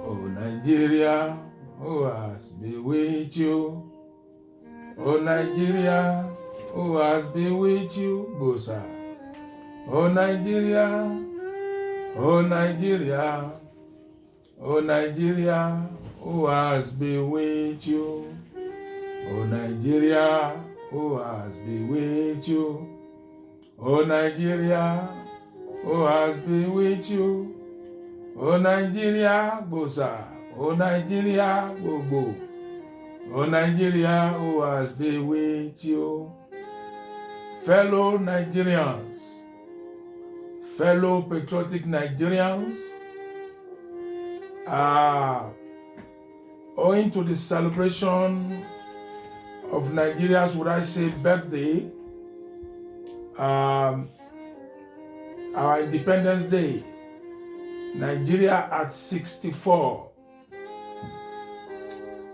Oh Nigeria, who has been with you? Oh Nigeria, who has been with you? Bosa. Oh Nigeria, oh Nigeria, oh Nigeria, who has been with you? Oh Nigeria, who has been with you? Oh Nigeria, who has been with you? Oh Nigeria, Bosa. Oh Nigeria, Bobo. Oh Nigeria, who has been with you? Fellow Nigerians, fellow patriotic Nigerians, owing to the celebration of Nigeria's, would I say, birthday, our Independence Day, Nigeria at 64.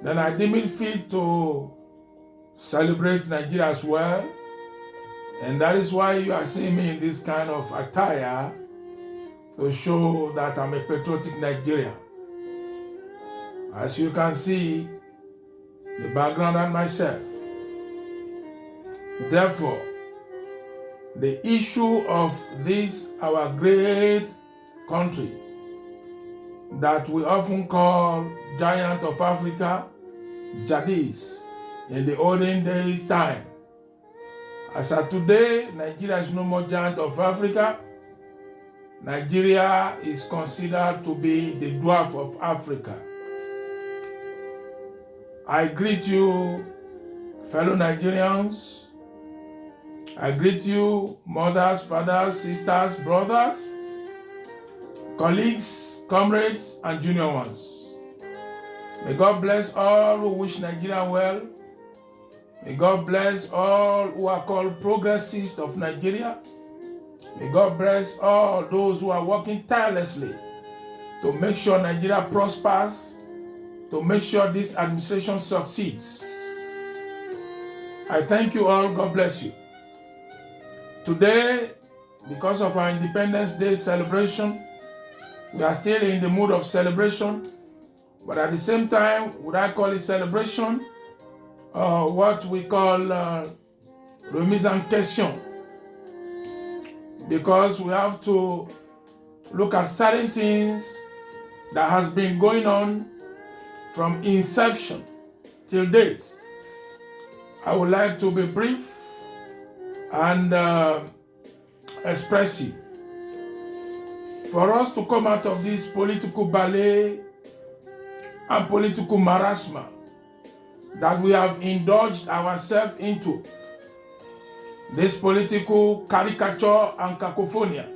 Then I deem it fit to celebrate Nigeria as well. And that is why you are seeing me in this kind of attire, to show that I'm a patriotic Nigerian. As you can see, the background and myself. Therefore, the issue of this, our great country, that we often call Giant of Africa, Jadis, in the olden days time. As of today, Nigeria is no more Giant of Africa. Nigeria is considered to be the dwarf of Africa. I greet you, fellow Nigerians. I greet you, mothers, fathers, sisters, brothers, colleagues, comrades, and junior ones. May God bless all who wish Nigeria well. May God bless all who are called progressists of Nigeria. May God bless all those who are working tirelessly to make sure Nigeria prospers, to make sure this administration succeeds. I thank you all. God bless you. Today, because of our Independence Day celebration, we are still in the mood of celebration, but at the same time, would I call it celebration? What we call remise en question, because we have to look at certain things that has been going on from inception till date. I would like to be brief and expressive. For us to come out of this political ballet and political marasma that we have indulged ourselves into, this political caricature and cacophonia,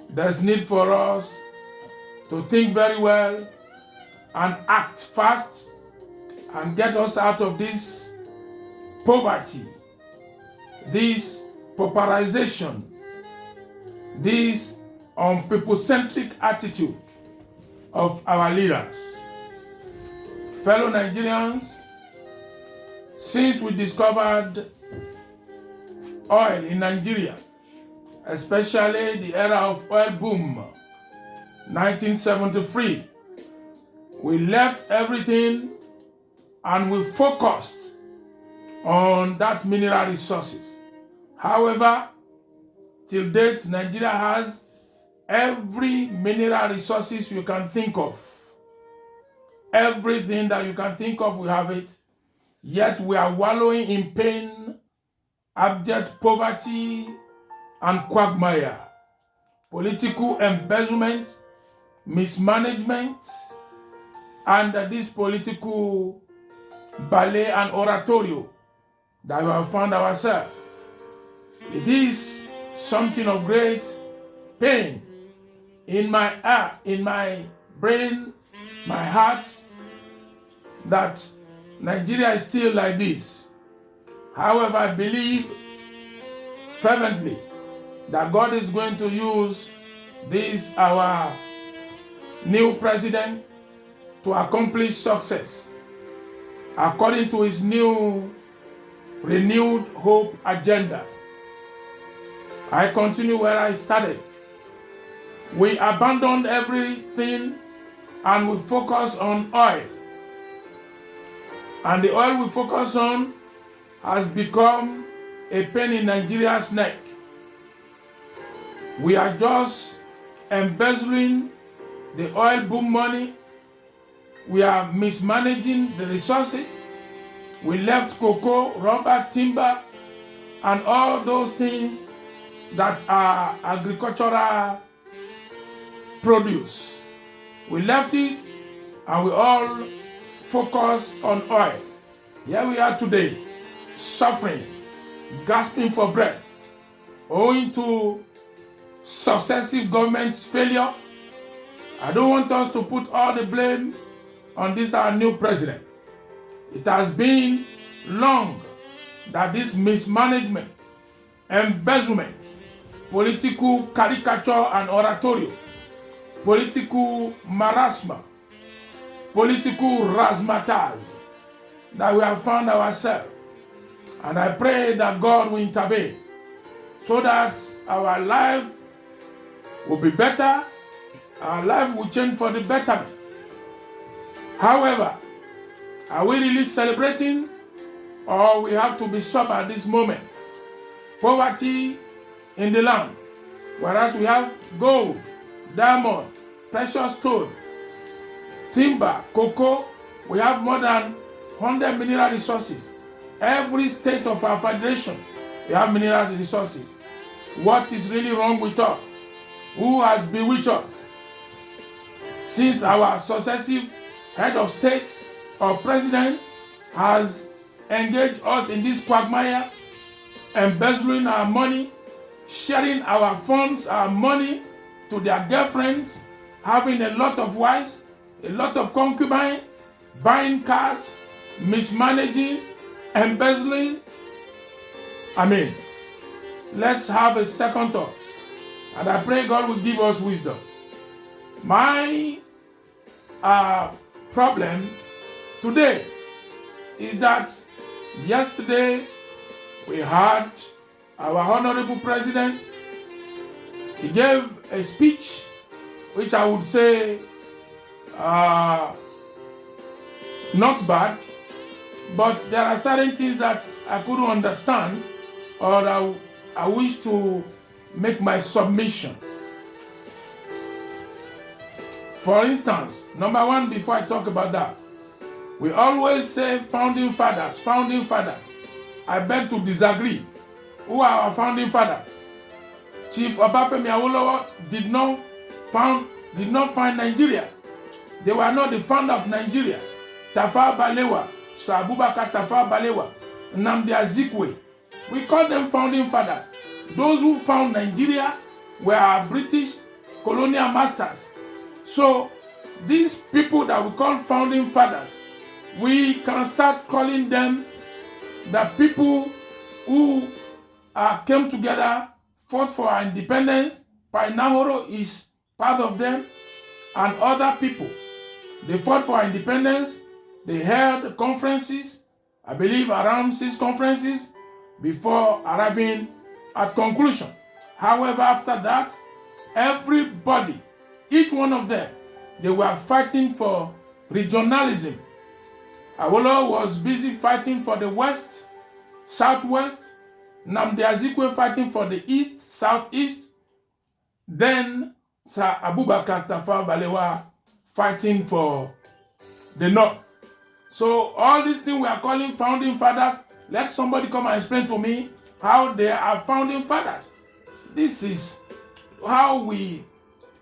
there's need for us to think very well and act fast and get us out of this poverty, this pauperization, this people-centric attitude of our leaders. Fellow Nigerians, since we discovered oil in Nigeria, especially the era of oil boom, 1973, we left everything and we focused on that mineral resources. However, till date, Nigeria has every mineral resources you can think of. Everything that you can think of, we have it. Yet we are wallowing in pain, abject poverty, and quagmire. Political embezzlement, mismanagement, and this political ballet and oratorio that we have found ourselves. It is something of great pain in my brain, my heart, that Nigeria is still like this. However, I believe fervently that God is going to use this, our new president, to accomplish success according to his new renewed hope agenda. I continue where I started. We abandoned everything and we focus on oil. And the oil we focus on has become a pain in Nigeria's neck. We are just embezzling the oil boom money. We are mismanaging the resources. We left cocoa, rubber, timber, and all those things that are agricultural produce. We left it and we all focus on oil. Here we are today, suffering, gasping for breath, owing to successive governments' failure. I don't want us to put all the blame on this our new president. It has been long that this mismanagement, embezzlement, political caricature and oratorio, political marasma, political razzmatazz that we have found ourselves. And I pray that God will intervene so that our life will be better, our life will change for the betterment. However, are we really celebrating, or we have to be sober at this moment? Poverty in the land, whereas we have gold, diamond, precious stone, timber, cocoa, we have more than 100 mineral resources. Every state of our federation, we have mineral resources. What is really wrong with us? Who has bewitched us? Since our successive head of state or president has engaged us in this quagmire, embezzling our money, sharing our funds, our money to their girlfriends, having a lot of wives, a lot of concubines, buying cars, mismanaging, embezzling. Let's have a second thought. And I pray God will give us wisdom. My problem today is that yesterday we had our honorable president. He gave a speech which I would say not bad, but there are certain things that I couldn't understand, or I wish to make my submission. For instance, number one, before I talk about that, we always say founding fathers, founding fathers. I beg to disagree. Who are our founding fathers? Chief Obafemi Awolowo did not found Nigeria. They were not the founder of Nigeria. Tafawa Balewa, Sir Abubakar Tafawa Balewa, Nnamdi Azikiwe. We call them founding fathers. Those who found Nigeria were our British colonial masters. So these people that we call founding fathers, we can start calling them the people who came together, fought for our independence. Painahoro is part of them, and other people. They fought for our independence. They held conferences, I believe around 6 conferences, before arriving at conclusion. However, after that, everybody, each one of them, they were fighting for regionalism. Awolowo was busy fighting for the West, Southwest, Nnamdi Azikiwe fighting for the East, Southeast, then Sir Abubakar Tafawa Balewa fighting for the North. So all these things we are calling founding fathers, let somebody come and explain to me how they are founding fathers. This is how we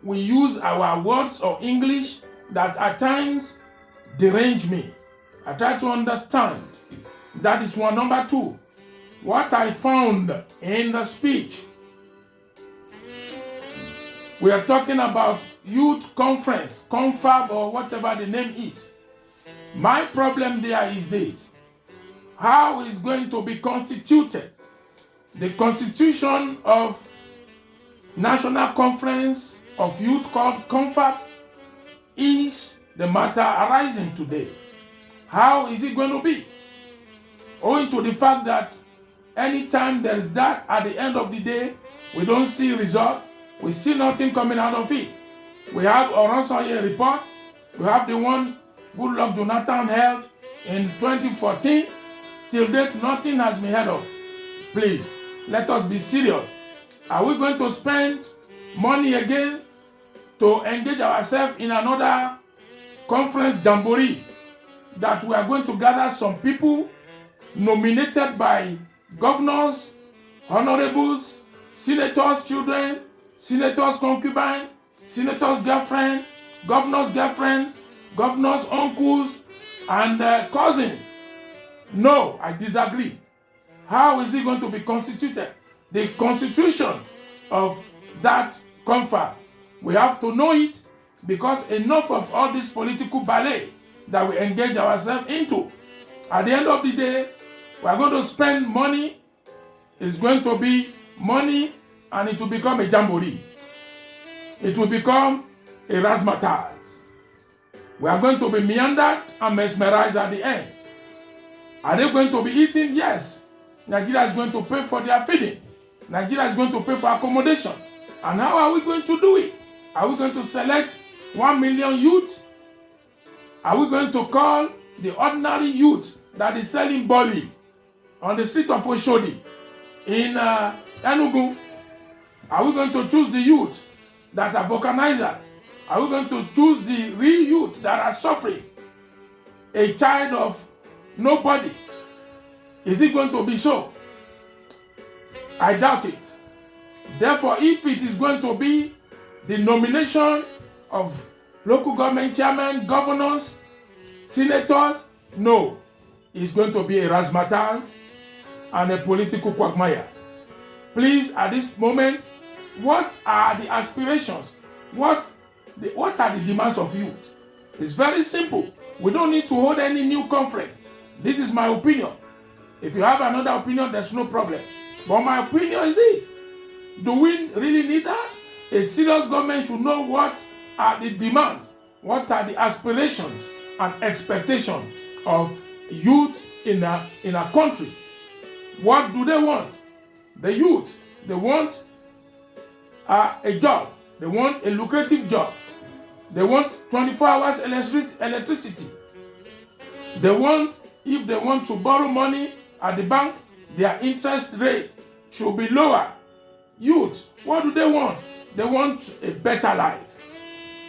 use our words or English that at times derange me. I try to understand. That is one. Number two, what I found in the speech. We are talking about youth conference, confab, or whatever the name is. My problem there is this. How is going to be constituted? The constitution of National Conference of Youth called CONFAB is the matter arising today. How is it going to be? Owing to the fact that anytime there is that, at the end of the day, we don't see result, we see nothing coming out of it. We have Oronsoye report, We have the one Goodluck Jonathan held in 2014. Till date, nothing has been heard of. Please, let us be serious. Are we going to spend money again to engage ourselves in another conference jamboree that we are going to gather some people nominated by governors, honorables, senators' children, senators' concubines, senators' girlfriends, governors' girlfriends, governors' uncles, and cousins? No, I disagree. How is it going to be constituted? The constitution of that conference, we have to know it, because enough of all this political ballet that we engage ourselves into. At the end of the day, we are going to spend money. It's going to be money, and it will become a jamboree. It will become a razzmatazz. We are going to be meandered and mesmerized at the end. Are they going to be eating? Yes. Nigeria is going to pay for their feeding. Nigeria is going to pay for accommodation. And how are we going to do it? Are we going to select 1 million youth? Are we going to call the ordinary youth that is selling bully on the street of Oshodi in Enugu? Are we going to choose the youth that are vulcanizers? Are we going to choose the real youth that are suffering? A child of nobody. Is it going to be so? I doubt it. Therefore, if it is going to be the nomination of local government chairmen, governors, senators, no. It's going to be a razzmatazz and a political quagmire. Please, at this moment, what are the aspirations? What are the demands of youth? It's very simple. We don't need to hold any new conference. This is my opinion. If you have another opinion, there's no problem. But my opinion is this. Do we really need that? A serious government should know what are the demands, what are the aspirations and expectations of youth in a country. What do they want? The youth, they want a job. They want a lucrative job. They want 24 hours electricity. They want, if they want to borrow money at the bank, their interest rate should be lower. Youth, what do they want? They want a better life,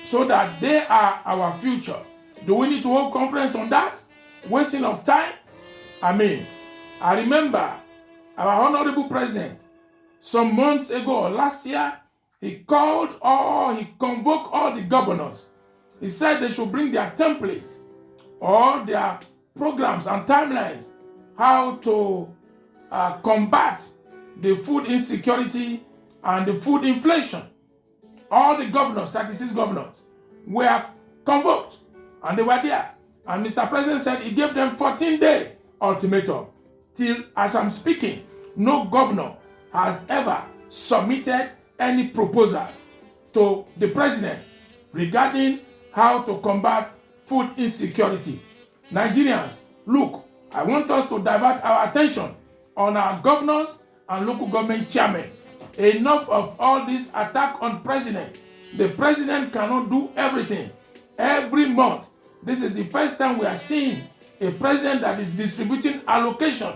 so that they are our future. Do we need to hold conference on that? Wasting of time? I remember our honorable president, some months ago, last year, he convoked all the governors. He said they should bring their template or their programs and timelines, how to combat the food insecurity and the food inflation. All the governors, 36 governors, were convoked, and they were there. And Mr. President said he gave them 14-day ultimatum. Till as I'm speaking, no governor has ever submitted any proposal to the president regarding how to combat food insecurity. Nigerians, look, I want us to divert our attention on our governors and local government chairmen. Enough of all this attack on president. The president cannot do everything. Every month, this is the first time we are seeing a president that is distributing allocation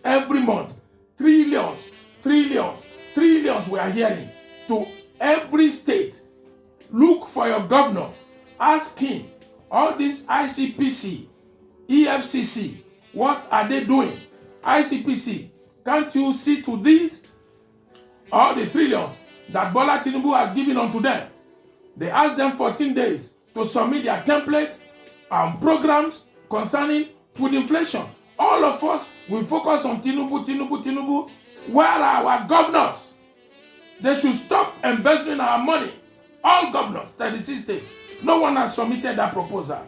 every month. Trillions we are hearing to every state. Look for your governor. Ask him. All this ICPC, EFCC, what are they doing? ICPC, can't you see to this? All the trillions that Bola Tinubu has given unto them. They asked them 14 days to submit their template and programs concerning food inflation. All of us will focus on Tinubu. Where are our governors? They should stop embezzling our money. All governors, 36 states. No one has submitted that proposal.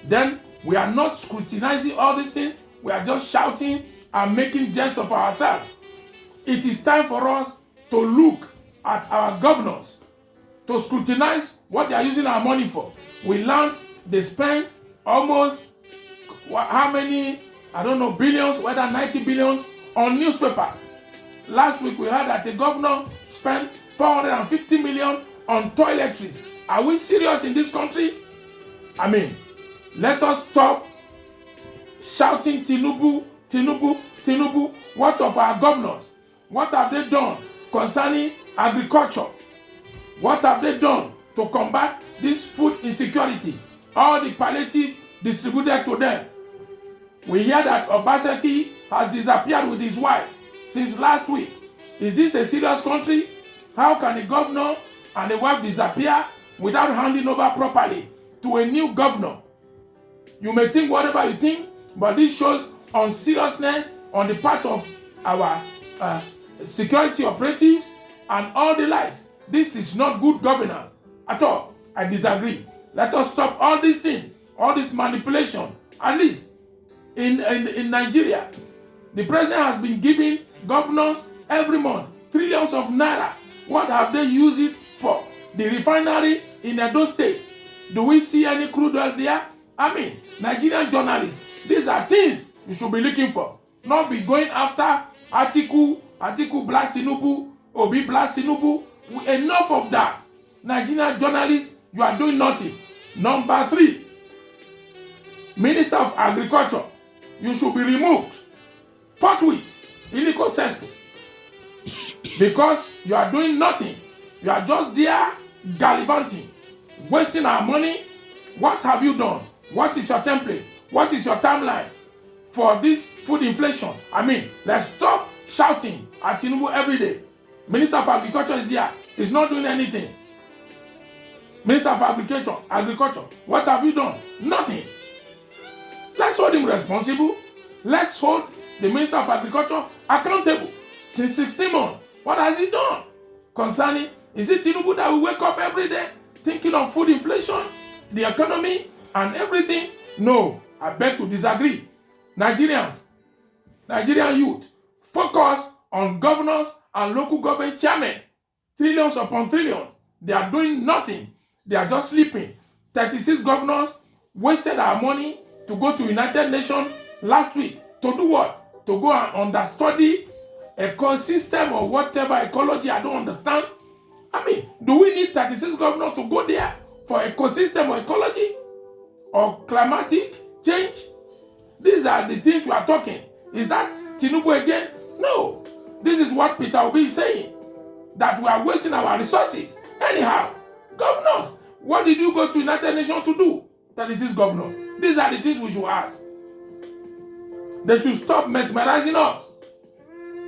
Then we are not scrutinizing all these things. We are just shouting and making jest of ourselves. It is time for us to look at our governors, to scrutinize what they are using our money for. We learned they spent almost how many, billions, whether 90 billions on newspapers. Last week we heard that a governor spent 450 million on toiletries. Are we serious in this country? I mean, let us stop shouting Tinubu, Tinubu, Tinubu. What of our governors? What have they done concerning agriculture? What have they done to combat this food insecurity? All the palliative distributed to them. We hear that Obaseki has disappeared with his wife since last week. Is this a serious country? How can a governor and a wife disappear without handing over properly to a new governor? You may think whatever you think, but this shows unseriousness on the part of our security operatives and all the likes. This is not good governance at all. I disagree. Let us stop all these things, all this manipulation. At least in Nigeria, the president has been giving governors every month trillions of naira. What have they used it for? The refinery in Edo State. Do we see any crude oil there? I mean, Nigerian journalists, these are things you should be looking for. Not be going after Atiku blast Tinubu, Obi blast Tinubu. Enough of that. Nigerian journalists, you are doing nothing. Number 3, Minister of Agriculture, you should be removed forthwith, illico sesto, because you are doing nothing. You are just there gallivanting, wasting our money. What have you done? What is your template? What is your timeline for this food inflation? I mean, let's stop shouting at Tinubu every day. Minister of Agriculture is there. He's not doing anything. Minister of Agriculture, what have you done? Nothing. Let's hold him responsible. Let's hold the Minister of Agriculture accountable. Since 16 months, what has he done concerning? Is it Tinubu that will wake up every day thinking of food inflation, the economy, and everything? No, I beg to disagree. Nigerian youth, focus on governors and local government chairmen. Trillions upon trillions. They are doing nothing. They are just sleeping. 36 governors wasted our money to go to United Nations last week. To do what? To go and understudy ecosystem or whatever ecology, I don't understand. I mean, do we need 36 governors to go there for ecosystem or ecology or climatic change? These are the things we are talking. Is that Tinubu again? No. This is what Peter Obi is saying, that we are wasting our resources. Anyhow, governors, what did you go to United Nations to do? 36 governors. These are the things we should ask. They should stop mesmerizing us.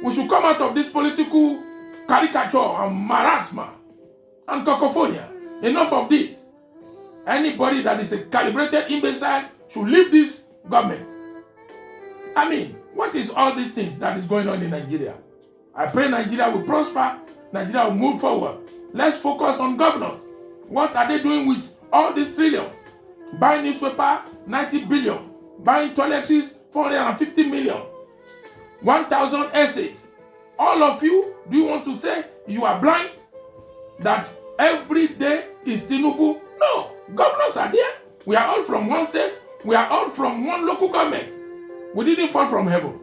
We should come out of this political caricature and marasma and cacophonia. Enough of this. Anybody that is a calibrated imbecile should leave this government. I mean, what is all these things that is going on in Nigeria? I pray Nigeria will prosper. Nigeria will move forward. Let's focus on governors. What are they doing with all these trillions? Buying newspaper, 90 billion. Buying toiletries, 450 million. 1,000 essays. All of you, do you want to say you are blind? That every day is Tinubu? No, governors are there. We are all from one state. We are all from one local government. We didn't fall from heaven.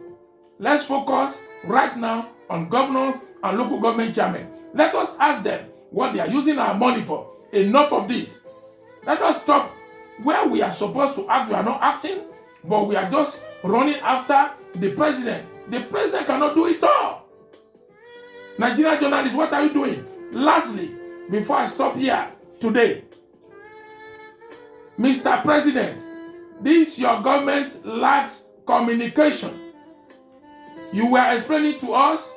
Let's focus right now on governors and local government chairmen. Let us ask them what they are using our money for. Enough of this. Let us stop where we are supposed to act. We are not acting, but we are just running after the president. The president cannot do it all. Nigerian journalists, what are you doing? Lastly, before I stop here today, Mr. President, this your government lacks communication. You were explaining to us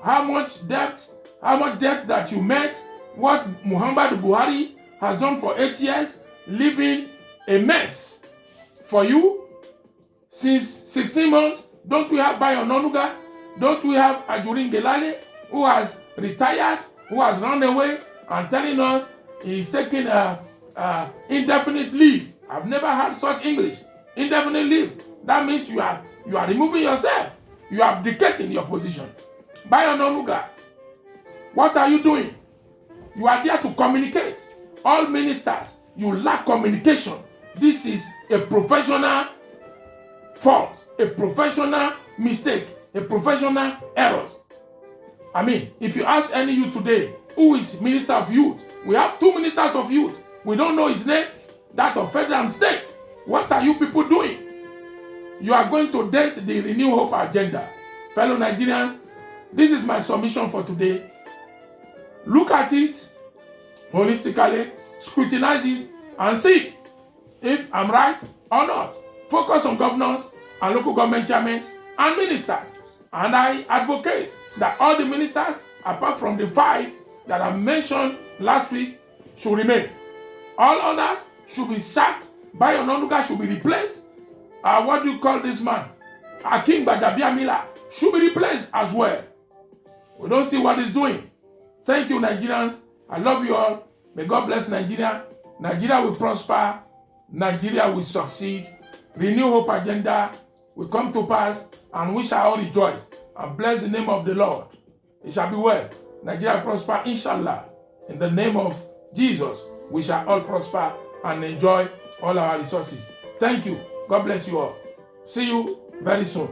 how much debt that you met, what Muhammadu Buhari has done for 8 years, leaving a mess for you. Since 16 months, don't we have Bayo Onanuga? Don't we have Ajurin Gelale, who has retired, who has run away and telling us he's taking indefinite leave? I've never heard such English. Indefinite leave. That means you are removing yourself. You are abdicating your position. Bayo Onanuga, what are you doing? You are there to communicate. All ministers, you lack communication. This is a professional fault, a professional mistake, a professional error. I mean, if you ask any youth today, who is Minister of Youth? We have 2 ministers of youth. We don't know his name. that of federal and state. What are you people doing? You are going to dent the Renew Hope agenda. Fellow Nigerians, this is my submission for today. Look at it holistically, scrutinize it, and see if I'm right or not. Focus on governors and local government chairmen and ministers. And I advocate that all the ministers, apart from the 5 that I mentioned last week, should remain. All others should be sacked. Bayo Onanuga should be replaced. What do you call this man? Akin Gbajabiamila should be replaced as well. We don't see what he's doing. Thank you, Nigerians. I love you all. May God bless Nigeria. Nigeria will prosper. Nigeria will succeed. Renew Hope agenda will come to pass, and we shall all rejoice and bless the name of the Lord. It shall be well. Nigeria will prosper, inshallah. In the name of Jesus, we shall all prosper and enjoy all our resources. Thank you. God bless you all. See you very soon.